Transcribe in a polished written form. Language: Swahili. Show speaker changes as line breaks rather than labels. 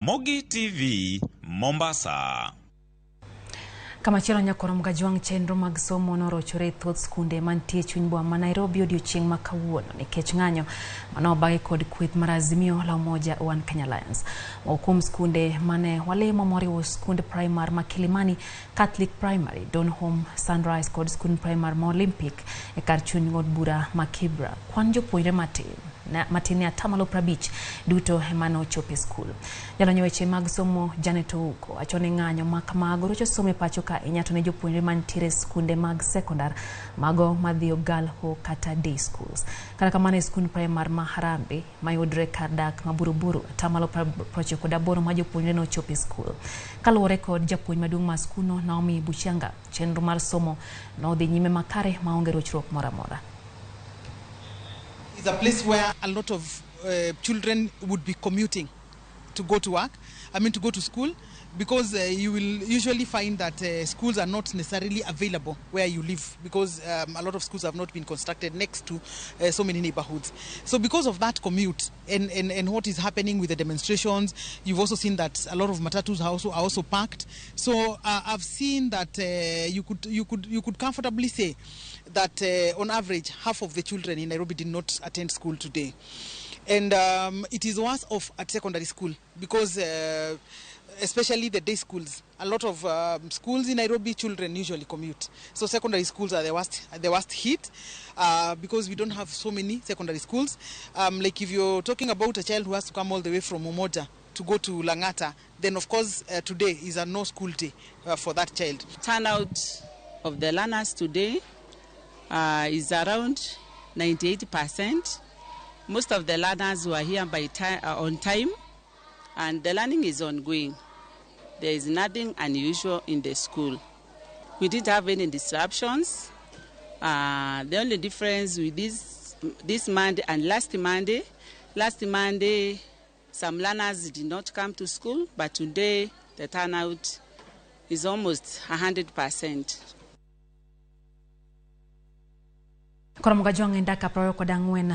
Ramogi TV, Mombasa.
Kama chelo nyakoro mgajwang chenro mag somo norochore thoth skunde mantie chuny boma ma Nairobi odiochieng' ma kawuono nikech ng'anyo manobagi kod kweth mar Azimio la Umoja One Kenya Alliance. Mokum skunde mane walemo moriwo skund primary ma Kilimani Catholic Primary, Donholm, Sunrise kod skund primary ma Olympic e kar chuny od bura ma Kibra. Kwan jopuonjre matin ya tamalo prabich duto emano chope skul. Jalonyo weche mag somo Janet Ouko achone ng'anyo ma kamago rocho somo pacho ka inyato ne jopuonjre mantiere skunde mag sekondar mago madhi Ogalho kata day schools. Kata kamane skund primary ma Harambe mayudre kar dak ma Buruburu tamalo procho kod aboro ma jopuonjre no chope skul. Kaluwore kod japuonj maduong' ma skuno Naomi Buchanga, chenro mar somo no dhi nyime makare maonge rochruok mora mora.
It's a place where a lot of children would be commuting to go to work, to go to school, because you will usually find that schools are not necessarily available where you live, because a lot of schools have not been constructed next to so many neighborhoods. So because of that commute and what is happening with the demonstrations, you've also seen that a lot of matatus are also parked. So I've seen that you could comfortably say that on average half of the children in Nairobi did not attend school today. And it is worse off at secondary school because especially the day schools. A lot of schools in Nairobi, children usually commute. So secondary schools are the worst hit because we don't have so many secondary schools. Like if you're talking about a child who has to come all the way from Umoja to go to Langata, then of course today is a no school day for that child.
Turnout of the learners today is around 98%. Most of the learners were here on time, and the learning is ongoing. There is nothing unusual in the school. We didn't have any disruptions. The only difference with this Monday and last Monday, some learners did not come to school, but today the turnout is almost 100%.
Kora mgajwang endaka proyo kodangwena